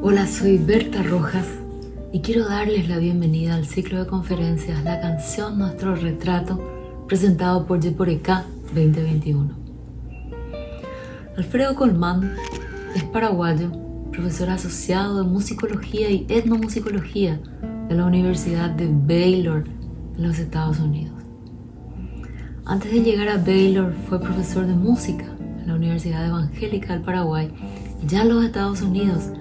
Hola, soy Berta Rojas y quiero darles la bienvenida al ciclo de conferencias La canción Nuestro Retrato, presentado por Yeporeka 2021. Alfredo Colmán es paraguayo, profesor asociado de musicología y etnomusicología de la Universidad de Baylor en los Estados Unidos. Antes de llegar a Baylor fue profesor de música en la Universidad Evangélica del Paraguay y ya en los Estados Unidos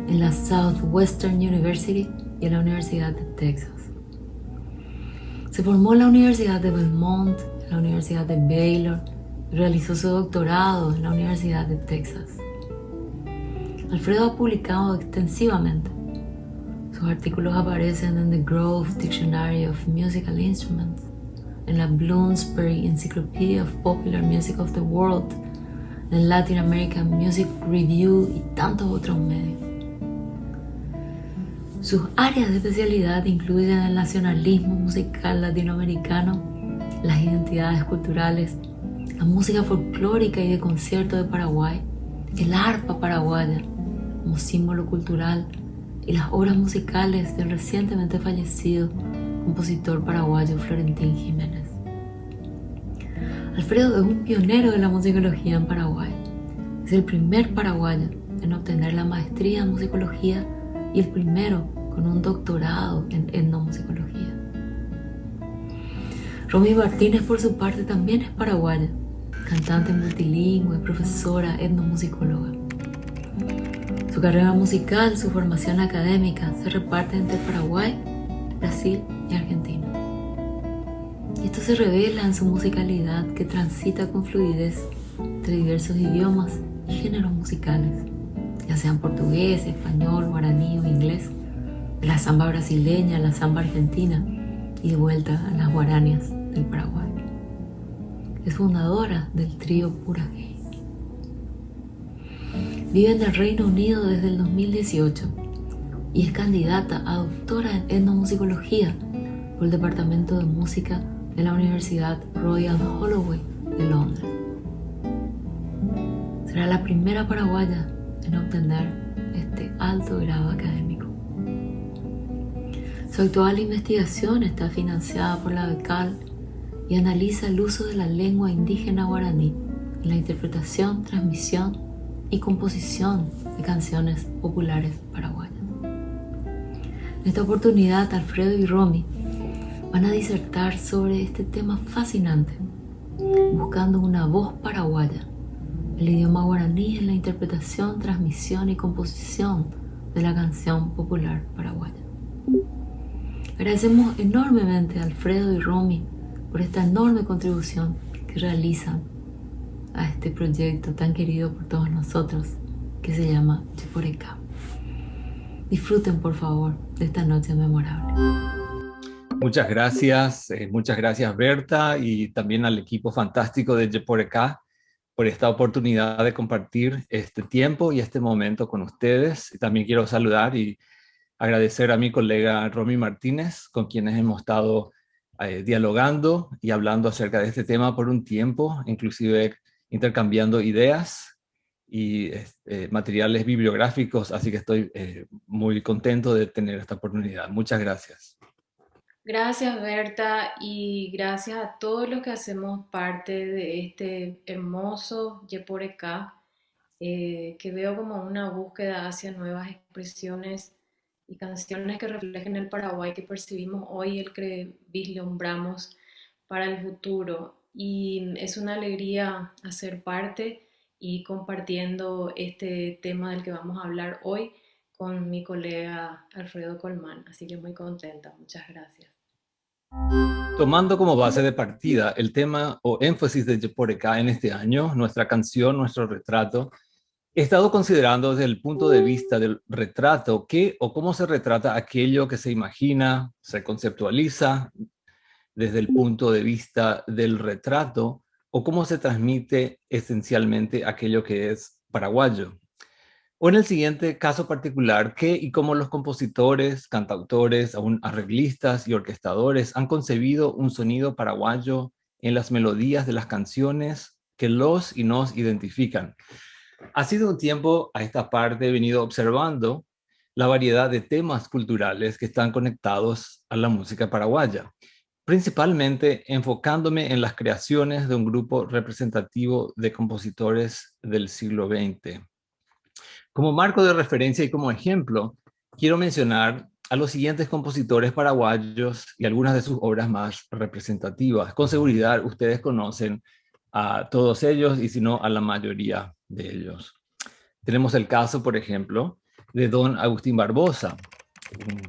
en la Southwestern University y en la Universidad de Texas. Se formó en la Universidad de Belmont, en la Universidad de Baylor y realizó su doctorado en la Universidad de Texas. Alfredo ha publicado extensivamente. Sus artículos aparecen en The Grove Dictionary of Musical Instruments, en la Bloomsbury Encyclopedia of Popular Music of the World, en Latin American Music Review y tantos otros medios. Sus áreas de especialidad incluyen el nacionalismo musical latinoamericano, las identidades culturales, la música folclórica y de concierto de Paraguay, el arpa paraguaya como símbolo cultural y las obras musicales del recientemente fallecido compositor paraguayo Florentín Jiménez. Alfredo es un pionero de la musicología en Paraguay. Es el primer paraguayo en obtener la maestría en musicología y el primero con un doctorado en etnomusicología. Romy Martínez, por su parte, también es paraguaya, cantante multilingüe, profesora, etnomusicóloga. Su carrera musical, su formación académica se reparte entre Paraguay, Brasil y Argentina. Y esto se revela en su musicalidad que transita con fluidez entre diversos idiomas y géneros musicales, ya sean portugués, español, guaraní o inglés, de la samba brasileña a la samba argentina y de vuelta a las guaranías del Paraguay. Es fundadora del trío Pura Gay. Vive en el Reino Unido desde el 2018 y es candidata a doctora en etnomusicología por el Departamento de Música de la Universidad Royal Holloway de Londres. Será la primera paraguaya en obtener este alto grado académico. Su actual investigación está financiada por la BECAL y analiza el uso de la lengua indígena guaraní en la interpretación, transmisión y composición de canciones populares paraguayas. En esta oportunidad, Alfredo y Romy van a disertar sobre este tema fascinante, buscando una voz paraguaya, el idioma guaraní en la interpretación, transmisión y composición de la canción popular paraguaya. Agradecemos enormemente a Alfredo y Romy por esta enorme contribución que realizan a este proyecto tan querido por todos nosotros que se llama Yeporeka. Disfruten por favor de esta noche memorable. Muchas gracias Berta y también al equipo fantástico de Yeporeka por esta oportunidad de compartir este tiempo y este momento con ustedes. También quiero saludar y agradecer a mi colega Romy Martínez, con quienes hemos estado dialogando y hablando acerca de este tema por un tiempo, inclusive intercambiando ideas y materiales bibliográficos, así que estoy muy contento de tener esta oportunidad. Muchas gracias. Gracias Berta y gracias a todos los que hacemos parte de este hermoso Yeporeka, que veo como una búsqueda hacia nuevas expresiones y canciones que reflejen el Paraguay que percibimos hoy y el que vislumbramos para el futuro. Y es una alegría hacer parte y compartiendo este tema del que vamos a hablar hoy con mi colega Alfredo Colmán. Así que muy contenta. Muchas gracias. Tomando como base de partida el tema o énfasis de Yeporeka en este año, nuestra canción, nuestro retrato, he estado considerando desde el punto de vista del retrato qué o cómo se retrata aquello que se imagina, se conceptualiza desde el punto de vista del retrato o cómo se transmite esencialmente aquello que es paraguayo. O en el siguiente caso particular, ¿qué y cómo los compositores, cantautores, aún arreglistas y orquestadores han concebido un sonido paraguayo en las melodías de las canciones que los y nos identifican? Ha sido un tiempo a esta parte he venido observando la variedad de temas culturales que están conectados a la música paraguaya, principalmente enfocándome en las creaciones de un grupo representativo de compositores del siglo XX. Como marco de referencia y como ejemplo, quiero mencionar a los siguientes compositores paraguayos y algunas de sus obras más representativas. Con seguridad ustedes conocen a todos ellos y si no a la mayoría de ellos. Tenemos el caso, por ejemplo, de don Agustín Barbosa,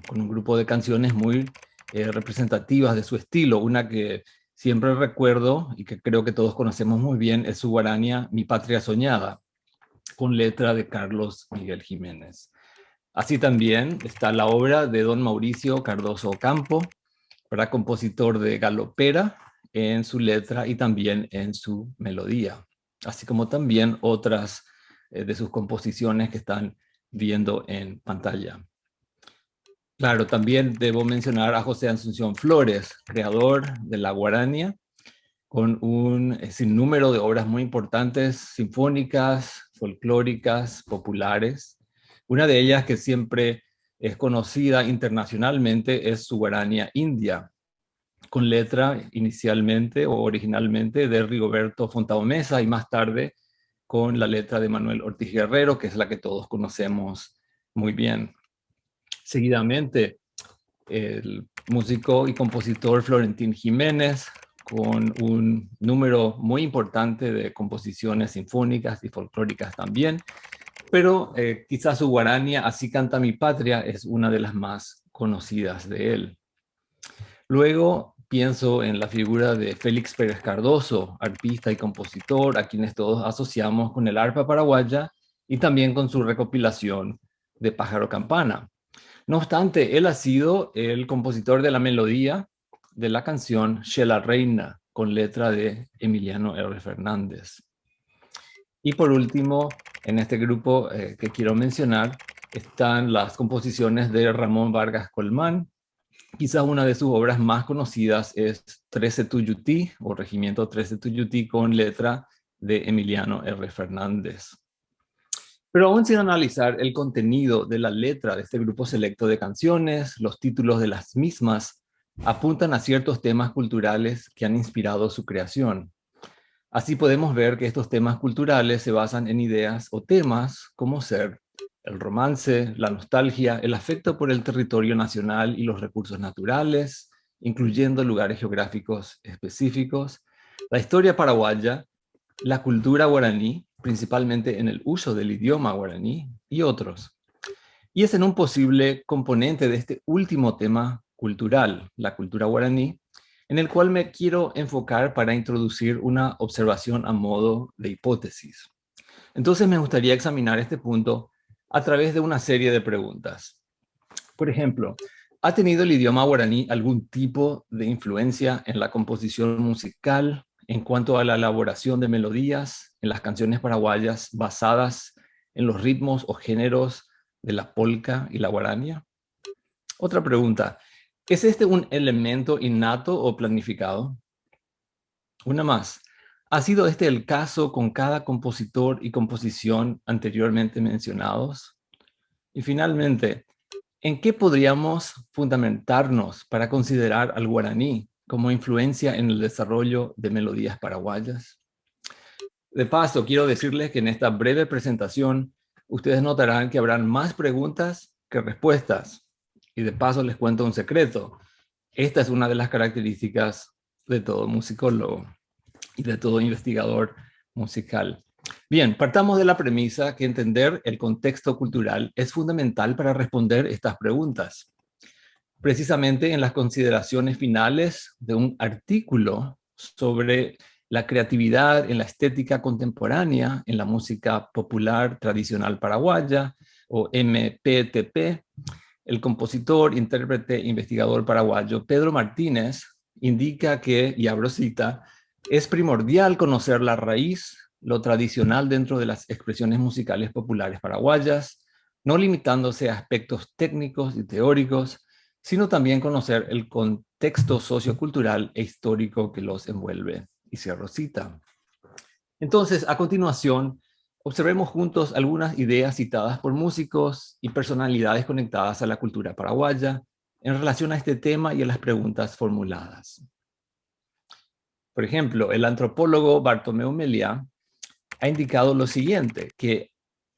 con un grupo de canciones muy representativas de su estilo. Una que siempre recuerdo y que creo que todos conocemos muy bien es su guarania Mi Patria Soñada, con letra de Carlos Miguel Jiménez. Así también está la obra de don Mauricio Cardoso Ocampo, para compositor de galopera, en su letra y también en su melodía, así como también otras de sus composiciones que están viendo en pantalla. Claro, también debo mencionar a José Asunción Flores, creador de la guarania, con un sinnúmero de obras muy importantes, sinfónicas, folclóricas, populares. Una de ellas que siempre es conocida internacionalmente es su guarania India, con letra inicialmente o originalmente de Rigoberto Fontaumesa y más tarde con la letra de Manuel Ortiz Guerrero, que es la que todos conocemos muy bien. Seguidamente, el músico y compositor Florentín Jiménez, con un número muy importante de composiciones sinfónicas y folclóricas también, pero quizás su guarania, Así canta mi patria, es una de las más conocidas de él. Luego pienso en la figura de Félix Pérez Cardoso, arpista y compositor, a quienes todos asociamos con el arpa paraguaya y también con su recopilación de Pájaro Campana. No obstante, él ha sido el compositor de la melodía de la canción Che la Reina, con letra de Emiliano R. Fernández. Y por último, en este grupo que quiero mencionar, están las composiciones de Ramón Vargas Colmán. Quizás una de sus obras más conocidas es 13 Tuyutí, o Regimiento 13 Tuyutí, con letra de Emiliano R. Fernández. Pero aún sin analizar el contenido de la letra de este grupo selecto de canciones, los títulos de las mismas apuntan a ciertos temas culturales que han inspirado su creación. Así podemos ver que estos temas culturales se basan en ideas o temas como ser el romance, la nostalgia, el afecto por el territorio nacional y los recursos naturales, incluyendo lugares geográficos específicos, la historia paraguaya, la cultura guaraní, principalmente en el uso del idioma guaraní, y otros. Y es en un posible componente de este último tema cultural, la cultura guaraní, en el cual me quiero enfocar para introducir una observación a modo de hipótesis. Entonces me gustaría examinar este punto a través de una serie de preguntas. Por ejemplo, ¿ha tenido el idioma guaraní algún tipo de influencia en la composición musical en cuanto a la elaboración de melodías en las canciones paraguayas basadas en los ritmos o géneros de la polca y la guarania? Otra pregunta, ¿es este un elemento innato o planificado? Una más, ¿ha sido este el caso con cada compositor y composición anteriormente mencionados? Y finalmente, ¿en qué podríamos fundamentarnos para considerar al guaraní como influencia en el desarrollo de melodías paraguayas? De paso, quiero decirles que en esta breve presentación, ustedes notarán que habrán más preguntas que respuestas. Y de paso les cuento un secreto. Esta es una de las características de todo musicólogo y de todo investigador musical. Bien, partamos de la premisa que entender el contexto cultural es fundamental para responder estas preguntas. Precisamente en las consideraciones finales de un artículo sobre la creatividad en la estética contemporánea en la música popular tradicional paraguaya, o MPTP, el compositor, intérprete, investigador paraguayo Pedro Martínez indica que, y abro cita, es primordial conocer la raíz lo tradicional dentro de las expresiones musicales populares paraguayas, no limitándose a aspectos técnicos y teóricos, sino también conocer el contexto sociocultural e histórico que los envuelve. Y cierro cita. Entonces, a continuación, observemos juntos algunas ideas citadas por músicos y personalidades conectadas a la cultura paraguaya en relación a este tema y a las preguntas formuladas. Por ejemplo, el antropólogo Bartomeu Meliá ha indicado lo siguiente, que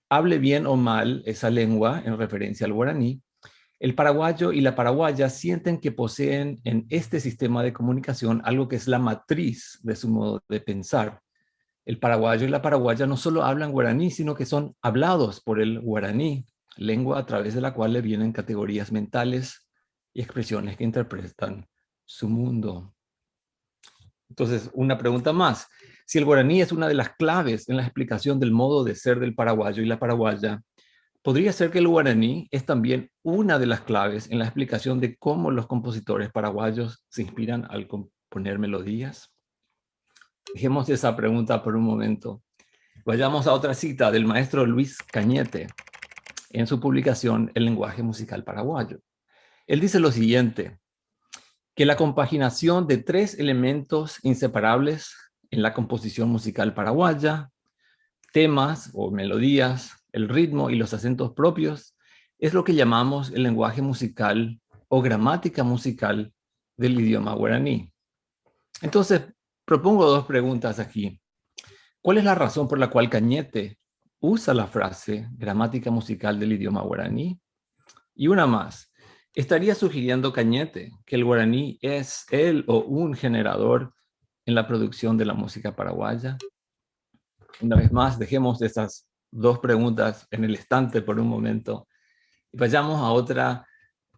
hable bien o mal esa lengua en referencia al guaraní, el paraguayo y la paraguaya sienten que poseen en este sistema de comunicación algo que es la matriz de su modo de pensar. El paraguayo y la paraguaya no solo hablan guaraní, sino que son hablados por el guaraní, lengua a través de la cual le vienen categorías mentales y expresiones que interpretan su mundo. Entonces, una pregunta más. Si el guaraní es una de las claves en la explicación del modo de ser del paraguayo y la paraguaya, ¿podría ser que el guaraní es también una de las claves en la explicación de cómo los compositores paraguayos se inspiran al componer melodías? Dejemos esa pregunta por un momento. Vayamos a otra cita del maestro Luis Cañete en su publicación El lenguaje musical paraguayo. Él dice lo siguiente, que la compaginación de tres elementos inseparables en la composición musical paraguaya, temas o melodías, el ritmo y los acentos propios, es lo que llamamos el lenguaje musical o gramática musical del idioma guaraní. Entonces, propongo dos preguntas aquí. ¿Cuál es la razón por la cual Cañete usa la frase gramática musical del idioma guaraní? Y una más. ¿Estaría sugiriendo Cañete que el guaraní es él o un generador en la producción de la música paraguaya? Una vez más, dejemos esas dos preguntas en el estante por un momento y vayamos a otra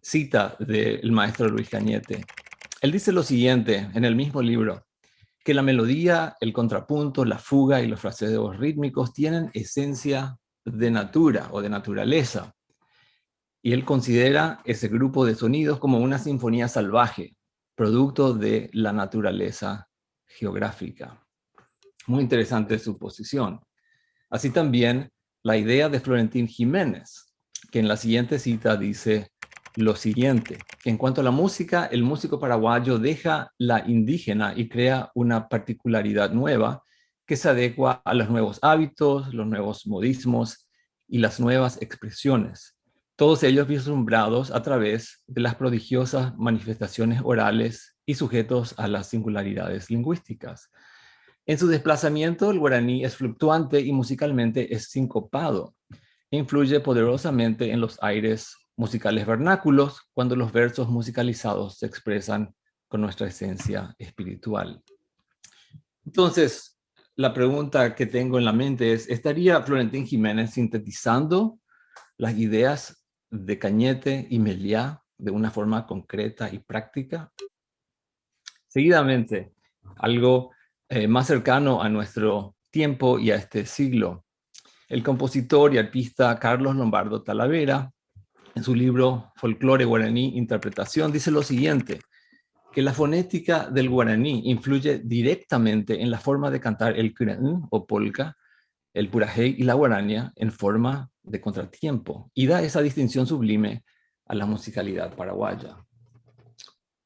cita del maestro Luis Cañete. Él dice lo siguiente en el mismo libro, que la melodía, el contrapunto, la fuga y los fraseos rítmicos tienen esencia de natura o de naturaleza. Y él considera ese grupo de sonidos como una sinfonía salvaje, producto de la naturaleza geográfica. Muy interesante su posición. Así también la idea de Florentín Jiménez, que en la siguiente cita dice lo siguiente, que en cuanto a la música, el músico paraguayo deja la indígena y crea una particularidad nueva que se adecua a los nuevos hábitos, los nuevos modismos y las nuevas expresiones, todos ellos vislumbrados a través de las prodigiosas manifestaciones orales y sujetos a las singularidades lingüísticas. En su desplazamiento, el guaraní es fluctuante y musicalmente es sincopado. Influye poderosamente en los aires musicales vernáculos cuando los versos musicalizados se expresan con nuestra esencia espiritual. Entonces, la pregunta que tengo en la mente es, ¿estaría Florentín Jiménez sintetizando las ideas de Cañete y Meliá de una forma concreta y práctica? Seguidamente, algo más cercano a nuestro tiempo y a este siglo. El compositor y artista Carlos Lombardo Talavera, en su libro Folclore Guaraní Interpretación, dice lo siguiente, que la fonética del guaraní influye directamente en la forma de cantar el cura'n o polka, el purajey y la guarania en forma de contratiempo, y da esa distinción sublime a la musicalidad paraguaya.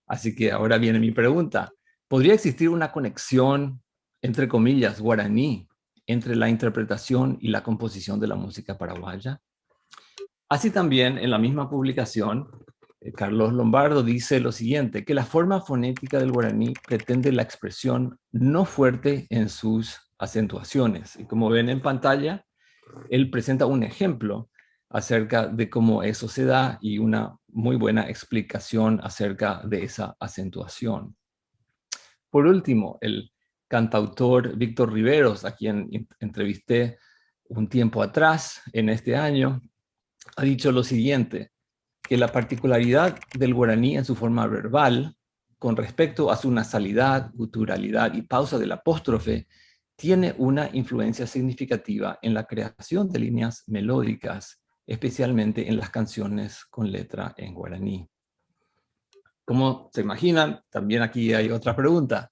Así que ahora viene mi pregunta. ¿Podría existir una conexión, entre comillas, guaraní, entre la interpretación y la composición de la música paraguaya? Así también, en la misma publicación, Carlos Lombardo dice lo siguiente, que la forma fonética del guaraní pretende la expresión no fuerte en sus acentuaciones. Y como ven en pantalla, él presenta un ejemplo acerca de cómo eso se da y una muy buena explicación acerca de esa acentuación. Por último, el cantautor Víctor Riveros, a quien entrevisté un tiempo atrás, en este año, ha dicho lo siguiente, que la particularidad del guaraní en su forma verbal, con respecto a su nasalidad, guturalidad y pausa del apóstrofe, tiene una influencia significativa en la creación de líneas melódicas, especialmente en las canciones con letra en guaraní. Como se imaginan, también aquí hay otra pregunta.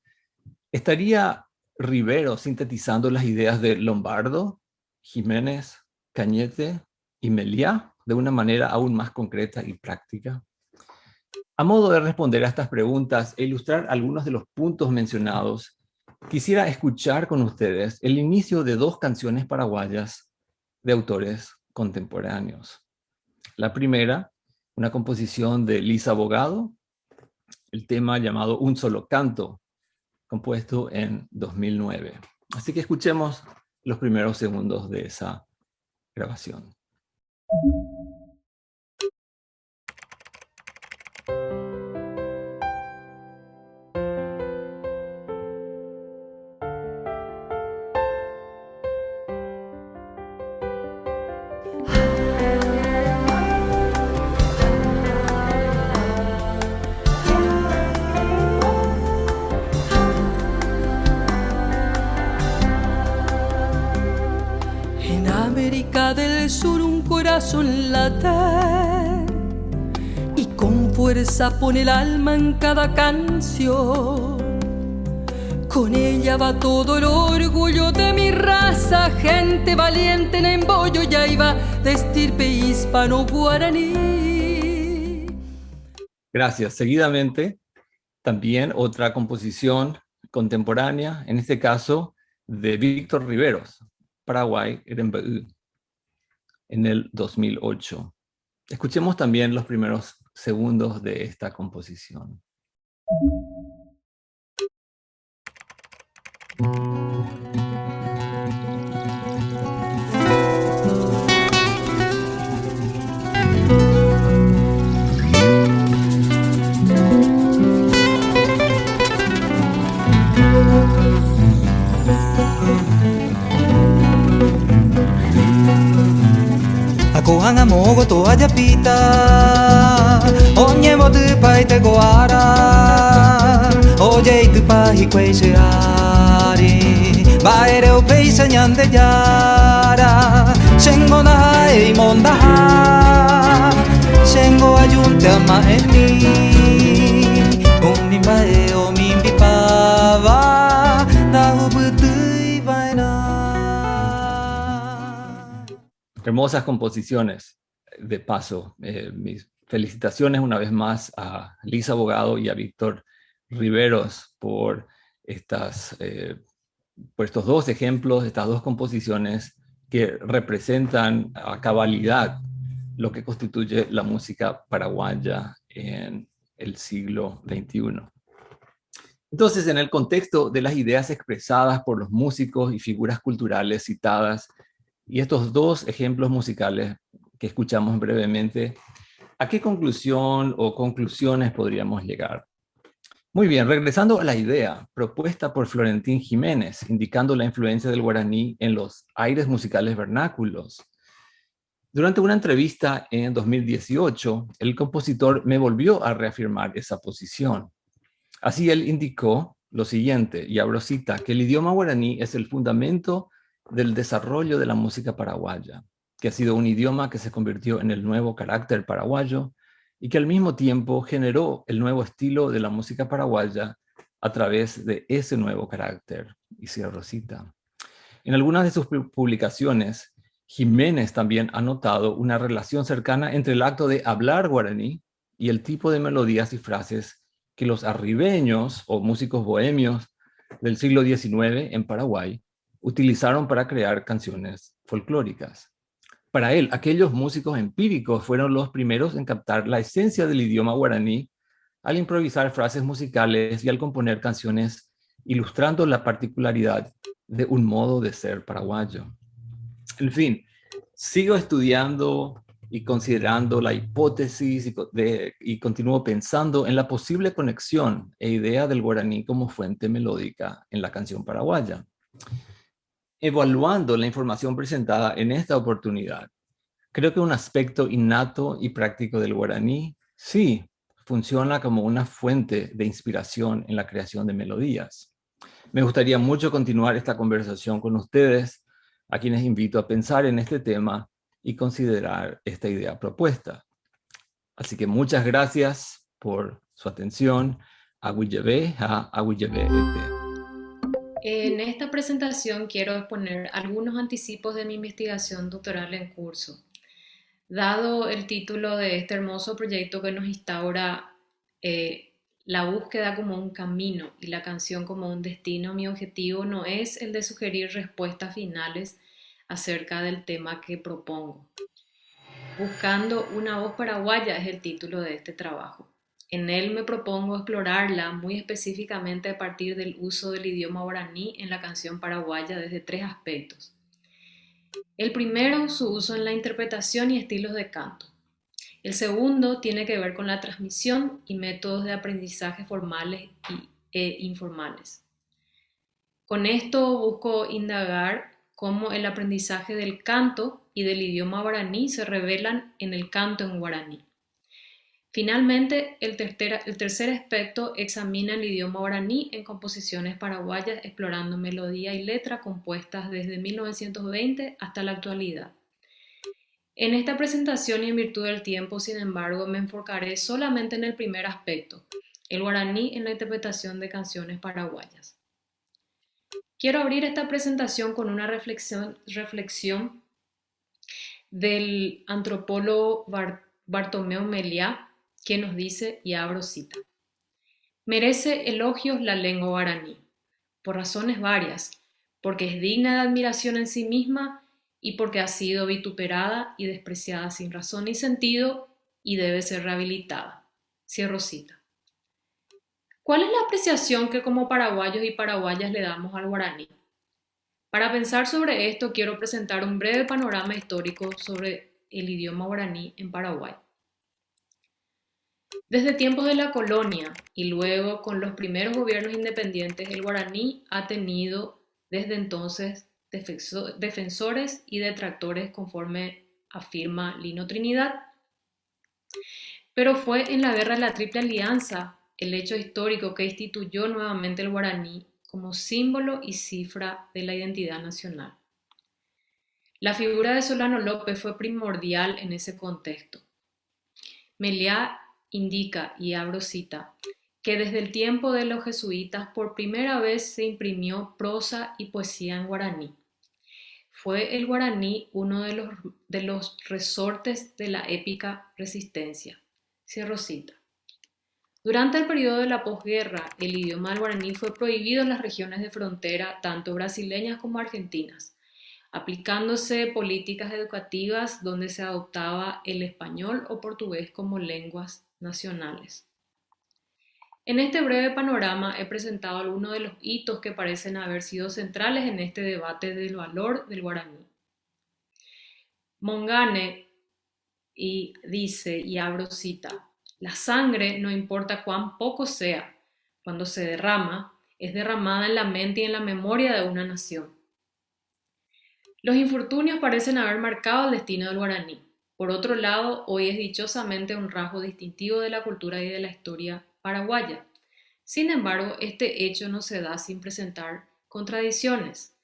¿Estaría Rivero sintetizando las ideas de Lombardo, Jiménez, Cañete y Meliá de una manera aún más concreta y práctica. A modo de responder a estas preguntas e ilustrar algunos de los puntos mencionados, quisiera escuchar con ustedes el inicio de dos canciones paraguayas de autores contemporáneos. La primera, una composición de Lisa Bogado, el tema llamado Un Solo Canto, compuesto en 2009. Así que escuchemos los primeros segundos de esa grabación. En América del Sur un corazón late y con fuerza pone el alma en cada canción. Con ella va todo el orgullo de mi raza, gente valiente en embollo, ya iba de estirpe hispano-guaraní. Gracias. Seguidamente, también otra composición contemporánea, en este caso de Víctor Riveros, Paraguay, Irembeú, en el 2008. Escuchemos también los primeros segundos de esta composición. Ako hanga mogo to aja pita Onye mo tu pai te goara Oye tu pai kwe shirari Baere o peisa nyande yara Shengo na hai monda ha Shengo ayunte ama eni Umi mae o mimpi pava Da hubutui vaina. Hermosas composiciones, de paso. Mis felicitaciones una vez más a Lisa Bogado y a Víctor Riveros por estos dos ejemplos, estas dos composiciones que representan a cabalidad lo que constituye la música paraguaya en el siglo XXI. Entonces, en el contexto de las ideas expresadas por los músicos y figuras culturales citadas, y estos dos ejemplos musicales que escuchamos brevemente, ¿a qué conclusión o conclusiones podríamos llegar? Muy bien, regresando a la idea propuesta por Florentín Jiménez, indicando la influencia del guaraní en los aires musicales vernáculos. Durante una entrevista en 2018, el compositor me volvió a reafirmar esa posición. Así él indicó lo siguiente, y abro cita, que el idioma guaraní es el fundamento del desarrollo de la música paraguaya, que ha sido un idioma que se convirtió en el nuevo carácter paraguayo y que al mismo tiempo generó el nuevo estilo de la música paraguaya a través de ese nuevo carácter. Y cierro cita. En algunas de sus publicaciones, Jiménez también ha notado una relación cercana entre el acto de hablar guaraní y el tipo de melodías y frases que los arribeños o músicos bohemios del siglo XIX en Paraguay utilizaron para crear canciones folclóricas. Para él, aquellos músicos empíricos fueron los primeros en captar la esencia del idioma guaraní al improvisar frases musicales y al componer canciones ilustrando la particularidad de un modo de ser paraguayo. En fin, sigo estudiando y considerando la hipótesis y continúo pensando en la posible conexión e idea del guaraní como fuente melódica en la canción paraguaya. Evaluando la información presentada en esta oportunidad, creo que un aspecto innato y práctico del guaraní sí funciona como una fuente de inspiración en la creación de melodías. Me gustaría mucho continuar esta conversación con ustedes, a quienes invito a pensar en este tema y considerar esta idea propuesta. Así que muchas gracias por su atención. Agüillebe. En esta presentación quiero exponer algunos anticipos de mi investigación doctoral en curso. Dado el título de este hermoso proyecto que nos instaura la búsqueda como un camino y la canción como un destino, mi objetivo no es el de sugerir respuestas finales acerca del tema que propongo. Buscando una voz paraguaya es el título de este trabajo. En él me propongo explorarla muy específicamente a partir del uso del idioma guaraní en la canción paraguaya desde 3 aspectos. El primero, su uso en la interpretación y estilos de canto. El segundo tiene que ver con la transmisión y métodos de aprendizaje formales e informales. Con esto busco indagar cómo el aprendizaje del canto y del idioma guaraní se revelan en el canto en guaraní. Finalmente, el tercer aspecto examina el idioma guaraní en composiciones paraguayas, explorando melodía y letra compuestas desde 1920 hasta la actualidad. En esta presentación y en virtud del tiempo, sin embargo, me enfocaré solamente en el primer aspecto, el guaraní en la interpretación de canciones paraguayas. Quiero abrir esta presentación con una reflexión del antropólogo Bartomeu Meliá, que nos dice, y abro cita: merece elogios la lengua guaraní, por razones varias, porque es digna de admiración en sí misma y porque ha sido vituperada y despreciada sin razón ni sentido y debe ser rehabilitada. Cierro cita. ¿Cuál es la apreciación que como paraguayos y paraguayas le damos al guaraní? Para pensar sobre esto quiero presentar un breve panorama histórico sobre el idioma guaraní en Paraguay. Desde tiempos de la colonia y luego con los primeros gobiernos independientes, el guaraní ha tenido desde entonces defensores y detractores, conforme afirma Lino Trinidad. Pero fue en la Guerra de la Triple Alianza el hecho histórico que instituyó nuevamente el guaraní como símbolo y cifra de la identidad nacional. La figura de Solano López fue primordial en ese contexto. Meliá indica, y abro cita, que desde el tiempo de los jesuitas por primera vez se imprimió prosa y poesía en guaraní. Fue el guaraní uno de los resortes de la épica resistencia. Cierro cita. Durante el periodo de la posguerra, el idioma del guaraní fue prohibido en las regiones de frontera, tanto brasileñas como argentinas, aplicándose políticas educativas donde se adoptaba el español o portugués como lenguas nacionales. En este breve panorama he presentado algunos de los hitos que parecen haber sido centrales en este debate del valor del guaraní. Mongane dice, y abro cita, la sangre, no importa cuán poco sea, cuando se derrama, es derramada en la mente y en la memoria de una nación. Los infortunios parecen haber marcado el destino del guaraní. Por otro lado, hoy es dichosamente un rasgo distintivo de la cultura y de la historia paraguaya. Sin embargo, este hecho no se da sin presentar contradicciones.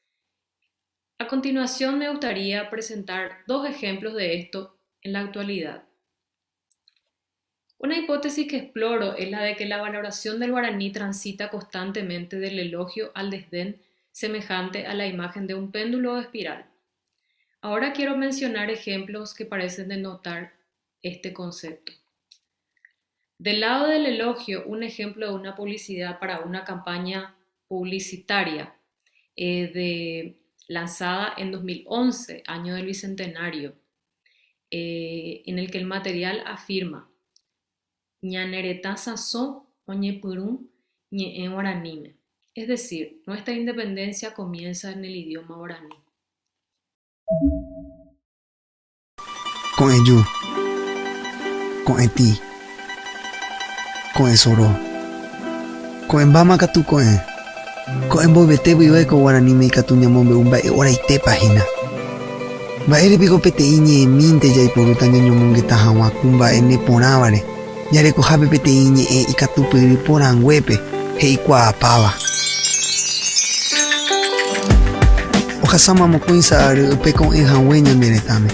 A continuación me gustaría presentar 2 ejemplos de esto en la actualidad. Una hipótesis que exploro es la de que la valoración del guaraní transita constantemente del elogio al desdén, semejante a la imagen de un péndulo o espiral. Ahora quiero mencionar ejemplos que parecen denotar este concepto. Del lado del elogio, un ejemplo de una publicidad para una campaña publicitaria lanzada en 2011, año del Bicentenario, en el que el material afirma ñanereta sazón oñe purum ñe en guaranime, es decir, nuestra independencia comienza en el idioma guaraní. Con ello, con eti, con el soro, con el bama catu con el bobete vive con guaraní me catu ñamombe umba e ora ite página. Va ere pico pete iñe minte ya iporuta ñañomonge tahawa kumba ene ponavare. Ya le coja pete iñe e ikatu piri poranguepe he ikua pava. Oja mo kuinsa upe con enjangüeña meretame.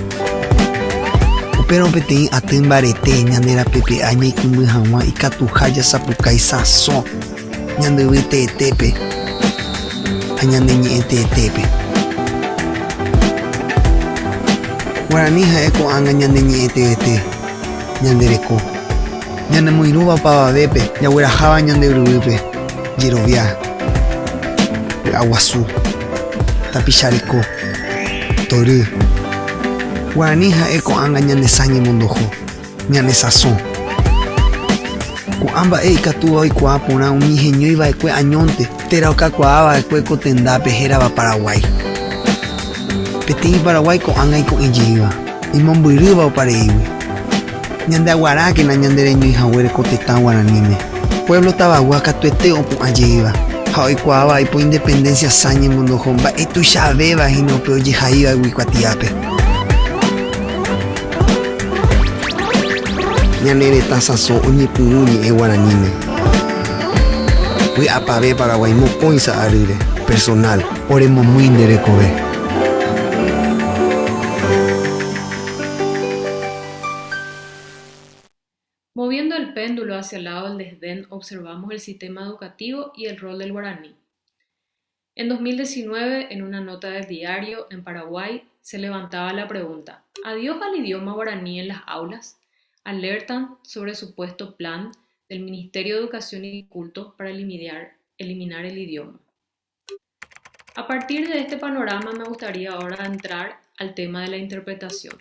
Pero pete atembarete ñandera pepe aña ikumbu hangwa ikatu haya sapukai saso ñandewite tepe. añande ñe'ẽte etépe. Guarani ha'e ko'ág̃a ñande ñe'ẽtevete, ñandereko. Ñanemoirũva opavavépe, jagueraháva ñande yryvýpe, jerovia, aguasu, tapichareko, tory. Guarani ha'e ko'ág̃a ñandesã ñemondoho, ñane sazón. Ko'ã mba'e ikatúva oikuaa porã umi heñóiva'ekue añónte térã okakuaava'ekue ko tendápe hérava Paraguay. Peteĩ Paraguay ko'ág̃a iko'ẽjeýva, imombyryva opareígui. Ñande aguarákena ñande reñoihaguére ko tetã Guaraníme. Pueblo tavagua katuete opu'ãjeýva ha oikuaáva aipo independencia sã ñemondoho mba'e tuichavéva hína upe ojehaívagui Kuatiápe. Ñane retã sazón oñepyrũ ñe'ẽ Guaraníme. Vy'apave Paraguay mokõi sa'arýre personal oremomýi nderekove. Moviendo el péndulo hacia el lado del desdén, observamos el sistema educativo y el rol del guaraní. En 2019, en una nota del diario en Paraguay, se levantaba la pregunta: ¿adiós al idioma guaraní en las aulas? Alertan sobre supuesto plan del Ministerio de Educación y Culto para eliminar el idioma. A partir de este panorama me gustaría ahora entrar al tema de la interpretación.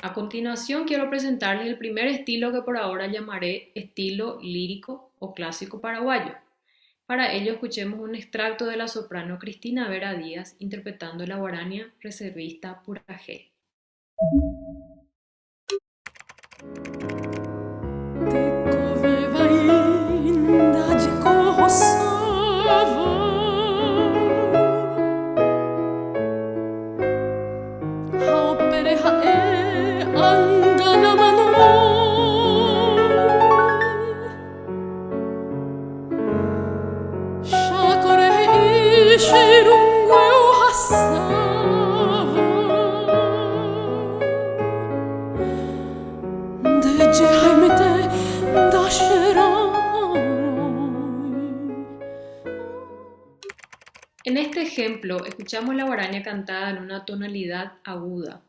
A continuación quiero presentarles el primer estilo que por ahora llamaré estilo lírico o clásico paraguayo. Para ello escuchemos un extracto de la soprano Cristina Vera Díaz interpretando la guarania reservista Purajé. En este ejemplo, escuchamos la guarania cantada en una tonalidad aguda.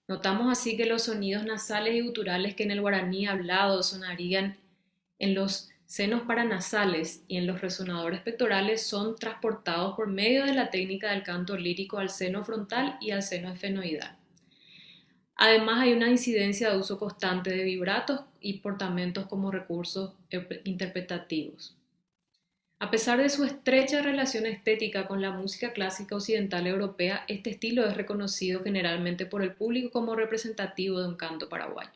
Notamos así que los sonidos nasales y guturales que en el guaraní hablado sonarían en los senos paranasales y en los resonadores pectorales son transportados por medio de la técnica del canto lírico al seno frontal y al seno esfenoidal. Además, hay una incidencia de uso constante de vibratos y portamentos como recursos interpretativos. A pesar de su estrecha relación estética con la música clásica occidental europea, este estilo es reconocido generalmente por el público como representativo de un canto paraguayo.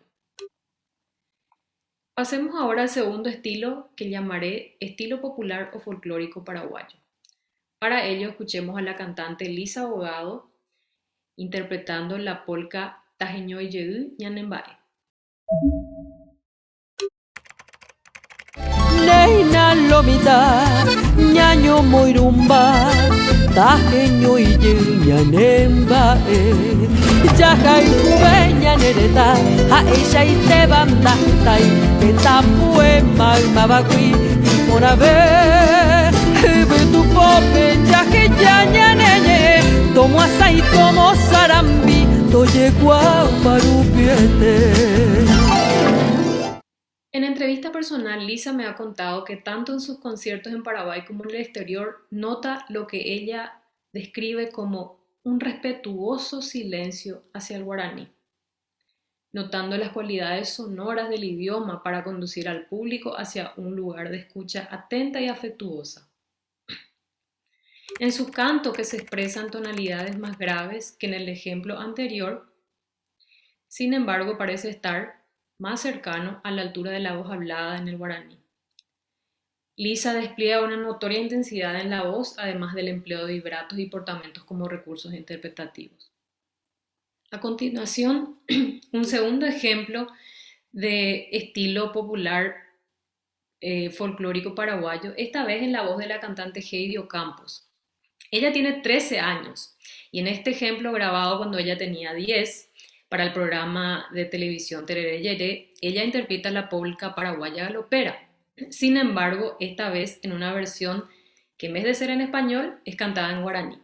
Pasemos ahora al segundo estilo, que llamaré estilo popular o folclórico paraguayo. Para ello escuchemos a la cantante Lisa Abogado interpretando la polca Tajeñoy Yeú Ñanembae. Neina lomita, ñaño moirumba, tajeño y ñanembae. Yajay juveña nereta, a ella y te banda, tai, que tapue mal mabagui, por haber, tu pope, yaje ñañaneñe, tomo asai, tomo sarambi, toye guaparupiete. En entrevista personal, Lisa me ha contado que tanto en sus conciertos en Paraguay como en el exterior nota lo que ella describe como un respetuoso silencio hacia el guaraní, notando las cualidades sonoras del idioma para conducir al público hacia un lugar de escucha atenta y afectuosa. En su canto, que se expresan tonalidades más graves que en el ejemplo anterior, sin embargo parece estar más cercano a la altura de la voz hablada en el guaraní. Lisa despliega una notoria intensidad en la voz, además del empleo de vibratos y portamentos como recursos interpretativos. A continuación, un segundo ejemplo de estilo popular folclórico paraguayo, esta vez en la voz de la cantante Heidi Ocampos. Ella tiene 13 años y en este ejemplo grabado cuando ella tenía 10, para el programa de televisión Tereré Yeré, ella interpreta la polca paraguaya galopera. Sin embargo, esta vez en una versión que que en vez de ser en español, es cantada en guaraní.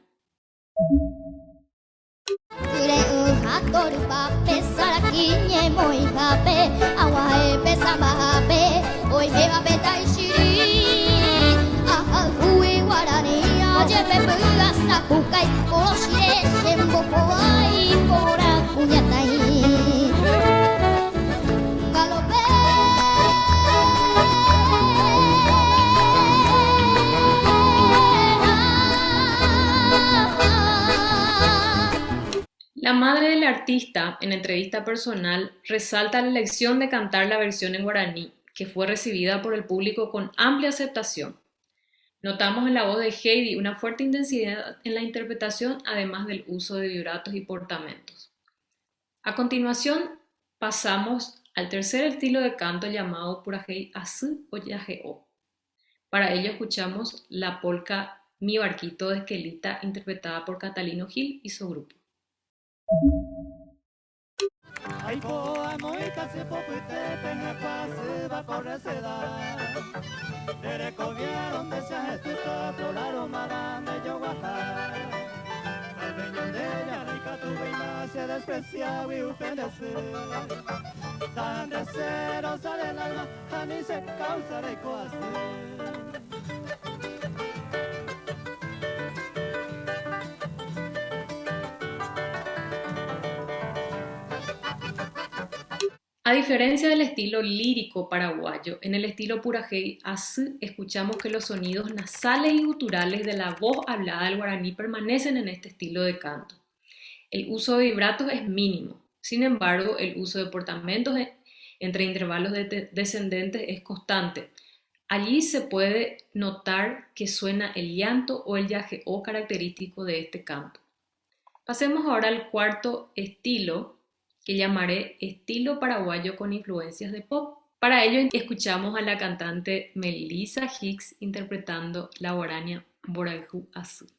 La madre del artista, en entrevista personal, resalta la elección de cantar la versión en guaraní, que fue recibida por el público con amplia aceptación. Notamos en la voz de Heidi una fuerte intensidad en la interpretación, además del uso de vibratos y portamentos. A continuación, pasamos al tercer estilo de canto llamado Purajei Así o Yajeo. Para ello escuchamos la polca Mi Barquito de Esquelita, interpretada por Catalino Gil y su grupo. Ai poa moita se popute penga quase va corre seda. Dere covieron de se estuta floraron maran de yoguaja. Al beño de ella rica tu veina se desprecia y upendece. Tan de cero sale el alma a mí se causa de coase. A diferencia del estilo lírico paraguayo, en el estilo Purajei Así escuchamos que los sonidos nasales y guturales de la voz hablada del guaraní permanecen en este estilo de canto. El uso de vibratos es mínimo, sin embargo, el uso de portamentos entre intervalos descendentes es constante. Allí se puede notar que suena el llanto o el yajeó característico de este canto. Pasemos ahora al cuarto estilo, que llamaré estilo paraguayo con influencias de pop. Para ello escuchamos a la cantante Melissa Hicks interpretando la guarania Boraju Azul.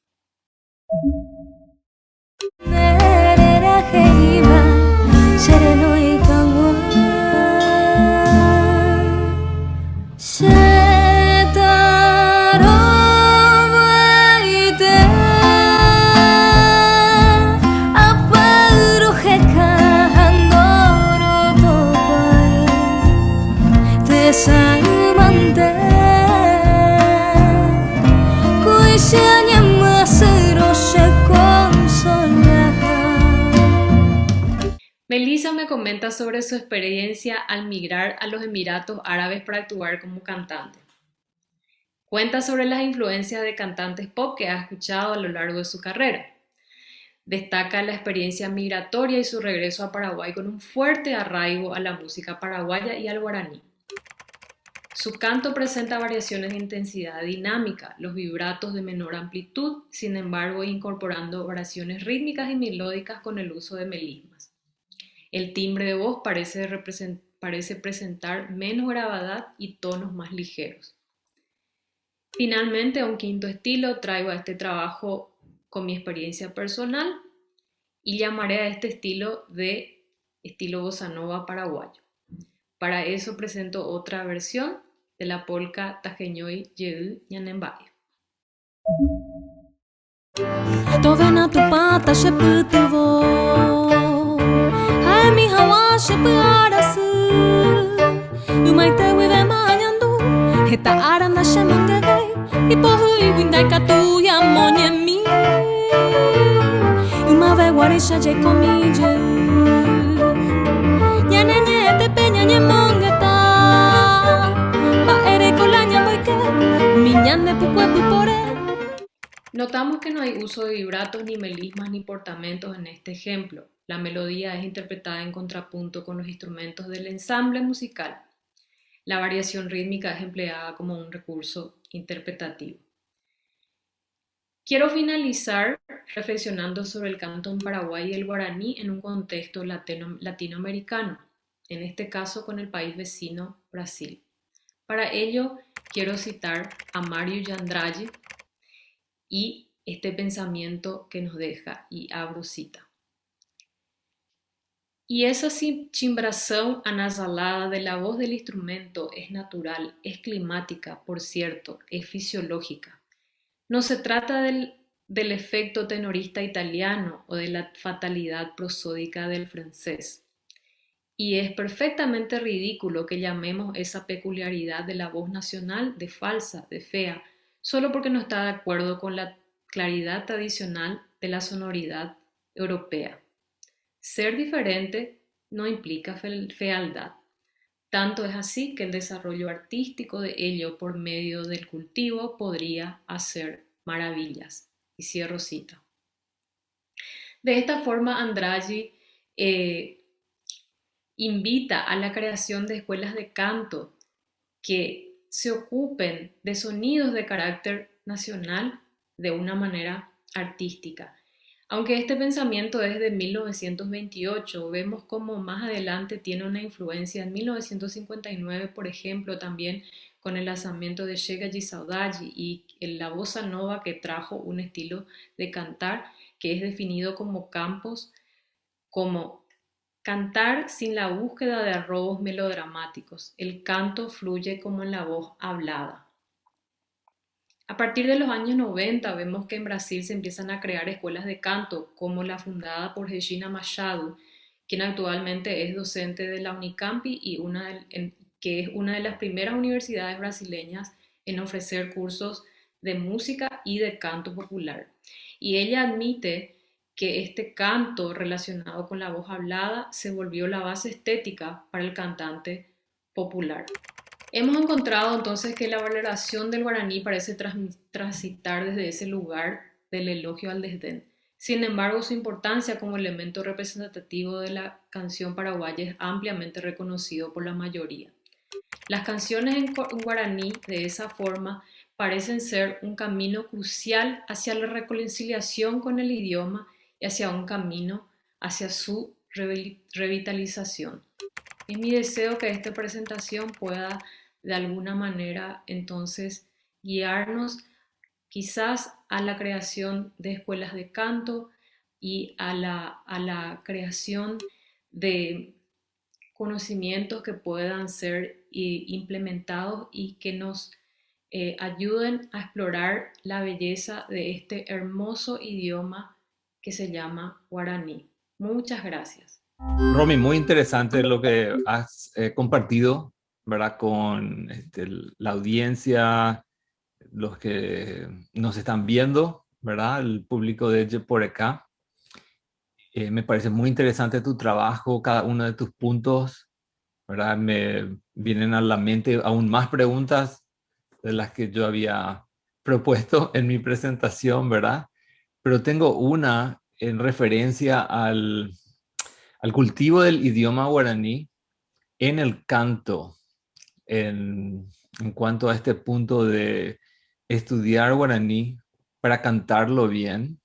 Melissa me comenta sobre su experiencia al migrar a los Emiratos Árabes para actuar como cantante. Cuenta sobre las influencias de cantantes pop que ha escuchado a lo largo de su carrera. Destaca la experiencia migratoria y su regreso a Paraguay con un fuerte arraigo a la música paraguaya y al guaraní. Su canto presenta variaciones de intensidad dinámica, los vibratos de menor amplitud, sin embargo incorporando variaciones rítmicas y melódicas con el uso de melismas. El timbre de voz parece presentar menos gravedad y tonos más ligeros. Finalmente, a un quinto estilo traigo a este trabajo con mi experiencia personal y llamaré a este estilo de estilo bossa nova paraguayo. Para eso presento otra versión de la polca Tajeñoy Yeú Ñanembae. Tovena tu pata sheputevo Hai mi hawa sheparasu Umaite wive mañandu Heta aranda shemangeve Ipohu iwindai katu ya monyemi Umave warisha je komije Nyane nye tepe nyane mongeta Ba ere kola nyamboike Miñande pukwe pupore. Notamos que no hay uso de vibratos, ni melismas, ni portamentos en este ejemplo. La melodía es interpretada en contrapunto con los instrumentos del ensamble musical. La variación rítmica es empleada como un recurso interpretativo. Quiero finalizar reflexionando sobre el canto en Paraguay y el guaraní en un contexto latinoamericano, en este caso con el país vecino Brasil. Para ello, quiero citar a Mário de Andrade y este pensamiento que nos deja, y abro cita. Y esa chimbração anasalada de la voz del instrumento es natural, es climática, por cierto, es fisiológica. No se trata del efecto tenorista italiano o de la fatalidad prosódica del francés. Y es perfectamente ridículo que llamemos esa peculiaridad de la voz nacional de falsa, de fea, solo porque no está de acuerdo con la claridad tradicional de la sonoridad europea. Ser diferente no implica fealdad. Tanto es así que el desarrollo artístico de ello por medio del cultivo podría hacer maravillas. Y cierro cita. De esta forma, Andraghi invita a la creación de escuelas de canto que se ocupen de sonidos de carácter nacional de una manera artística. Aunque este pensamiento es de 1928, vemos como más adelante tiene una influencia en 1959, por ejemplo, también con el lanzamiento de Chega de Saudade y la bossa nova, que trajo un estilo de cantar que es definido como campos, como cantar sin la búsqueda de arrobos melodramáticos. El canto fluye como en la voz hablada. A partir de los años 90 vemos que en Brasil se empiezan a crear escuelas de canto, como la fundada por Regina Machado, quien actualmente es docente de la Unicampi y que es una de las primeras universidades brasileñas en ofrecer cursos de música y de canto popular. Y ella admite que este canto relacionado con la voz hablada se volvió la base estética para el cantante popular. Hemos encontrado entonces que la valoración del guaraní parece transitar desde ese lugar del elogio al desdén. Sin embargo, su importancia como elemento representativo de la canción paraguaya es ampliamente reconocido por la mayoría. Las canciones en guaraní de esa forma parecen ser un camino crucial hacia la reconciliación con el idioma y hacia un camino hacia su revitalización. Es mi deseo que esta presentación pueda de alguna manera entonces guiarnos quizás a la creación de escuelas de canto y a la creación de conocimientos que puedan ser implementados y que nos ayuden a explorar la belleza de este hermoso idioma que se llama guaraní. Muchas gracias. Romy, muy interesante lo que has compartido, ¿verdad? Con la audiencia, los que nos están viendo, ¿verdad? El público de por acá. Me parece muy interesante tu trabajo, cada uno de tus puntos, ¿verdad? Me vienen a la mente aún más preguntas de las que yo había propuesto en mi presentación, ¿verdad? Pero tengo una en referencia al cultivo del idioma guaraní en el canto, en cuanto a este punto de estudiar guaraní para cantarlo bien,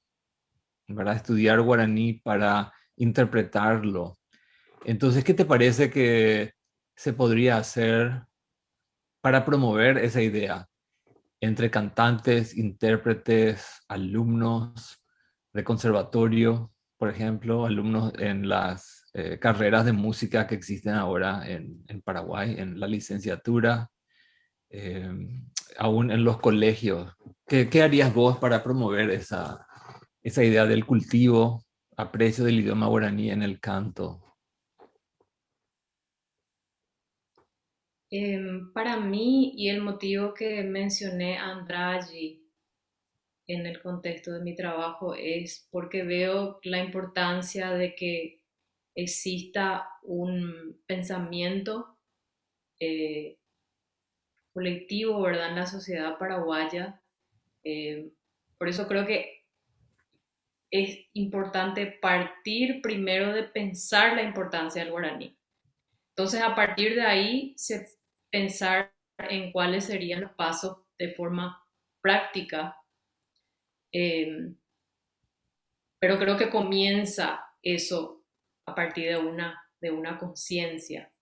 ¿verdad? Estudiar guaraní para interpretarlo. Entonces, ¿qué te parece que se podría hacer para promover esa idea entre cantantes, intérpretes, alumnos de conservatorio, por ejemplo, alumnos en las carreras de música que existen ahora en Paraguay, en la licenciatura, aún en los colegios? ¿Qué harías vos para promover esa idea del cultivo, aprecio del idioma guaraní en el canto? Para mí, y el motivo que mencioné a Andraghi en el contexto de mi trabajo, es porque veo la importancia de que exista un pensamiento colectivo, ¿verdad?, en la sociedad paraguaya. Por eso creo que es importante partir primero de pensar la importancia del guaraní. Entonces, a partir de ahí, pensar en cuáles serían los pasos de forma práctica. Pero creo que comienza eso a partir de una conciencia.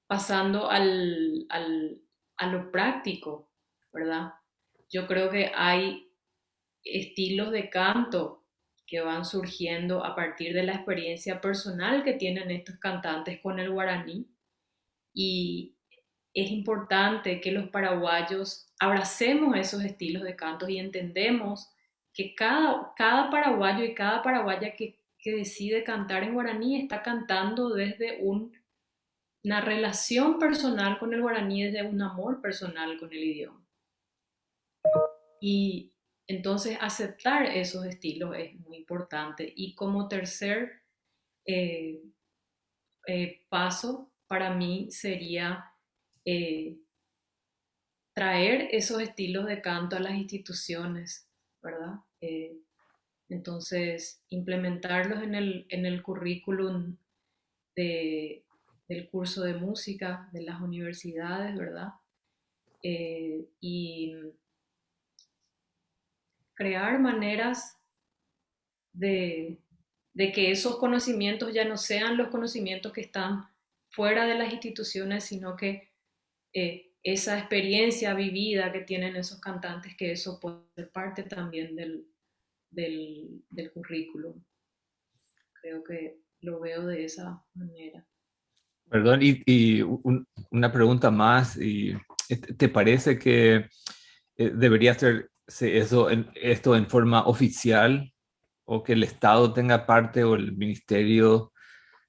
Pasando a lo práctico, ¿verdad? Yo creo que hay estilos de canto que van surgiendo a partir de la experiencia personal que tienen estos cantantes con el guaraní, y es importante que los paraguayos abracemos esos estilos de cantos y entendemos que cada paraguayo y cada paraguaya que decide cantar en guaraní está cantando desde una relación personal con el guaraní, desde un amor personal con el idioma. Y entonces aceptar esos estilos es muy importante. Y como tercer eh, paso para mí sería traer esos estilos de canto a las instituciones, ¿verdad? Entonces, implementarlos en el currículum del curso de música de las universidades, ¿verdad? Y crear maneras de, de que esos conocimientos ya no sean los conocimientos que están fuera de las instituciones, sino que esa experiencia vivida que tienen esos cantantes, que eso puede ser parte también del currículum. Creo que lo veo de esa manera. Perdón, una pregunta más. ¿Te parece que debería hacerse esto en forma oficial, o que el Estado tenga parte, o el Ministerio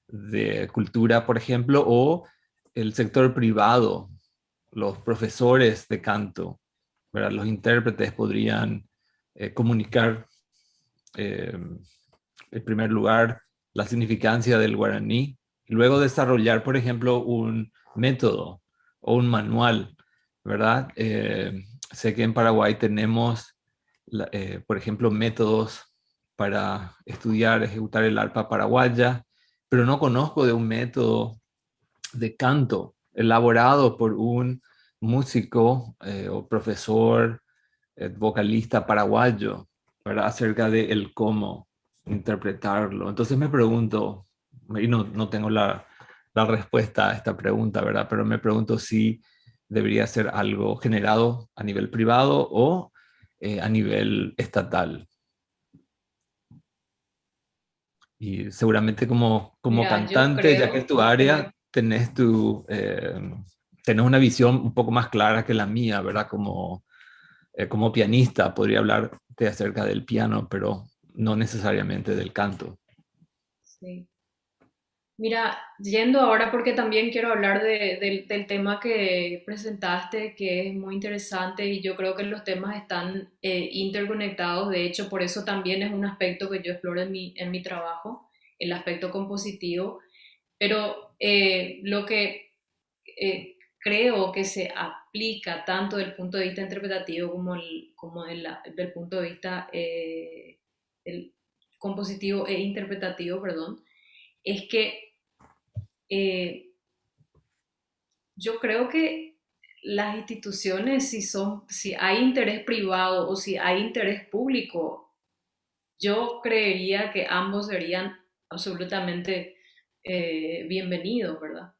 de Cultura, por ejemplo, o el sector privado, los profesores de canto, ¿verdad? Los intérpretes podrían comunicar, en primer lugar, la significancia del guaraní, y luego desarrollar, por ejemplo, un método o un manual, ¿verdad? Sé que en Paraguay tenemos, por ejemplo, métodos para estudiar, ejecutar el arpa paraguaya, pero no conozco de un método de canto elaborado por un músico o profesor, vocalista paraguayo, ¿verdad? Acerca de el cómo interpretarlo. Entonces me pregunto, y no tengo la respuesta a esta pregunta, ¿verdad? Pero me pregunto si debería ser algo generado a nivel privado o a nivel estatal. Y seguramente como Mira, yo cantante, ya que es creo, tu área, tenés tenés una visión un poco más clara que la mía, ¿verdad? Como pianista podría hablarte acerca del piano, pero no necesariamente del canto. sí. Mira, yendo ahora porque también quiero hablar del tema que presentaste, que es muy interesante y yo creo que los temas están interconectados. De hecho, por eso también es un aspecto que yo exploro en mi trabajo, el aspecto compositivo. Pero lo que creo que se aplica tanto del punto de vista interpretativo como del punto de vista el compositivo e interpretativo, perdón, es que eh, yo creo que las instituciones, si hay interés privado o si hay interés público, yo creería que ambos serían absolutamente bienvenidos, ¿verdad?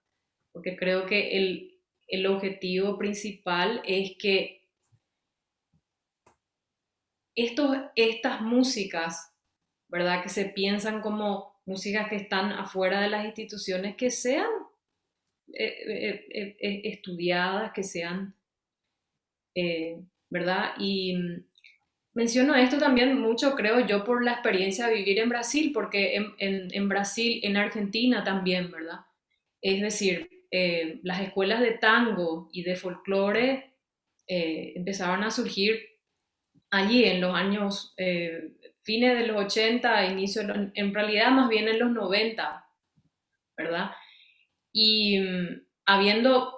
Porque creo que el objetivo principal es que estas músicas, ¿verdad? Que se piensan como músicas que están afuera de las instituciones, que sean estudiadas, que sean, ¿verdad? Y menciono esto también mucho, creo yo, por la experiencia de vivir en Brasil, porque en Brasil, en Argentina también, ¿verdad? Es decir, las escuelas de tango y de folclore empezaron a surgir allí en los años, fines de los 80, en realidad más bien en los 90, ¿verdad? Y habiendo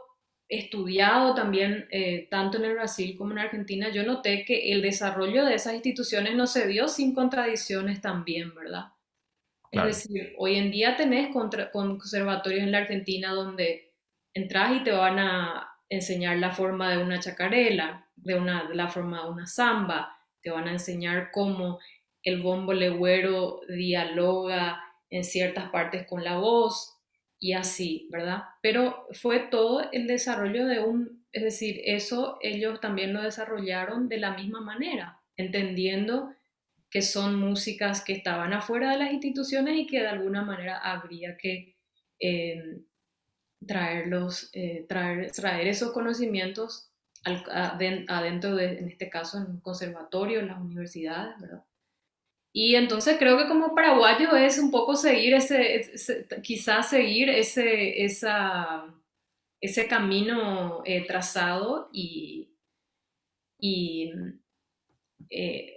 estudiado también tanto en el Brasil como en Argentina, yo noté que el desarrollo de esas instituciones no se dio sin contradicciones también, ¿verdad? Claro. Es decir, hoy en día tenés conservatorios en la Argentina donde entras y te van a enseñar la forma de una chacarela, de la forma de una samba, te van a enseñar cómo el bombo legüero dialoga en ciertas partes con la voz y así, ¿verdad? Pero fue todo el desarrollo es decir, eso ellos también lo desarrollaron de la misma manera, entendiendo que son músicas que estaban afuera de las instituciones y que de alguna manera habría que traer esos conocimientos adentro de, en este caso, en un conservatorio, en las universidades, ¿verdad? Y entonces creo que como paraguayo es un poco seguir quizás seguir ese camino trazado y eh,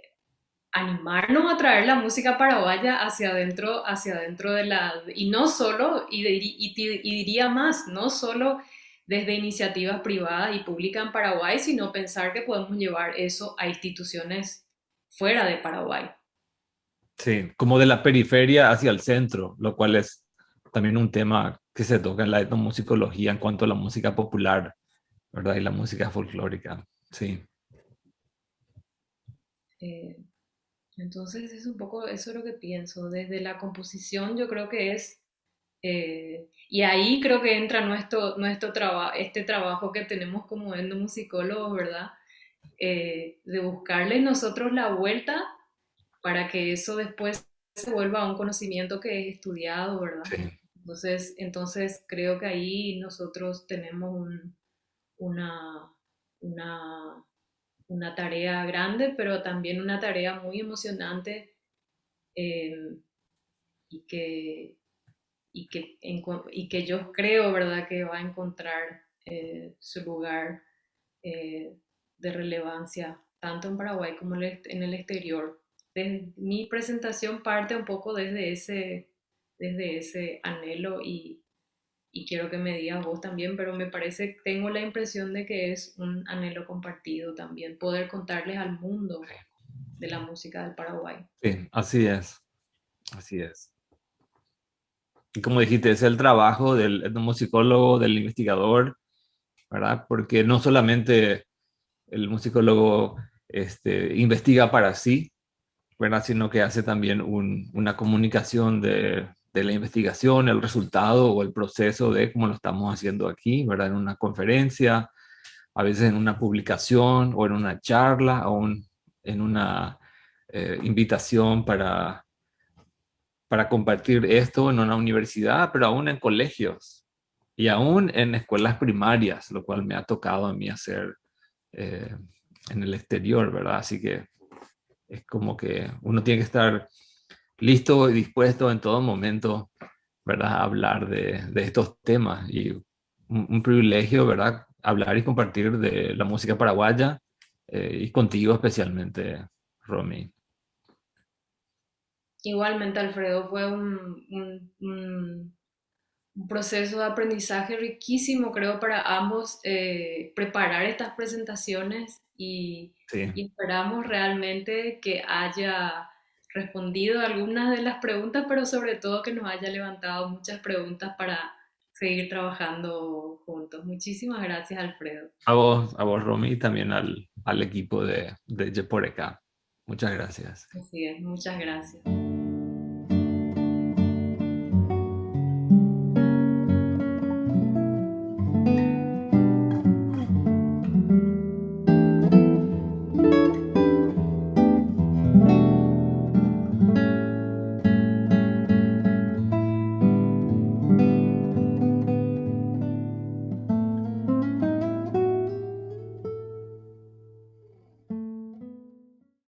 animarnos a traer la música paraguaya hacia adentro de y no solo, y diría más, no solo desde iniciativas privadas y públicas en Paraguay, sino pensar que podemos llevar eso a instituciones fuera de Paraguay. Sí, como de la periferia hacia el centro, lo cual es también un tema que se toca en la etnomusicología en cuanto a la música popular, ¿verdad? Y la música folclórica. Sí, Eh, entonces es un poco, eso es lo que pienso. Desde la composición yo creo que y ahí creo que entra nuestro trabajo, este trabajo que tenemos como etnomusicólogos, ¿verdad? De buscarle nosotros la vuelta para que eso después se vuelva a un conocimiento que es estudiado, ¿verdad? sí, Entonces creo que ahí nosotros tenemos una, una, una tarea grande, pero también una tarea muy emocionante eh, y que, y que yo creo, ¿verdad?, que va a encontrar su lugar eh, de relevancia, tanto en Paraguay como en el exterior. Mi presentación parte un poco desde ese anhelo y quiero que me digas vos también, pero me parece, tengo la impresión de que es un anhelo compartido también, poder contarles al mundo de la música del Paraguay. sí, así es, así es. Y como dijiste, es el trabajo del etnomusicólogo, del investigador, ¿verdad? Porque no solamente el musicólogo investiga para sí, ¿verdad? Sino que hace también una comunicación de la investigación, el resultado o el proceso de cómo lo estamos haciendo aquí, ¿verdad? En una conferencia, a veces en una publicación o en una charla o en una invitación para compartir esto en una universidad, pero aún en colegios y aún en escuelas primarias, lo cual me ha tocado a mí hacer eh, en el exterior, ¿verdad? Así que es como que uno tiene que estar listo y dispuesto en todo momento, ¿verdad? A hablar de estos temas y un privilegio, ¿verdad? Hablar y compartir de la música paraguaya y contigo especialmente, Romy. Igualmente, Alfredo, fue un proceso de aprendizaje riquísimo, creo, para ambos preparar estas presentaciones Sí, y esperamos realmente que haya respondido a algunas de las preguntas, pero sobre todo que nos haya levantado muchas preguntas para seguir trabajando juntos. Muchísimas gracias, Alfredo. a vos Romy, y también al equipo de Jeporeka. Muchas gracias. Así es, muchas gracias.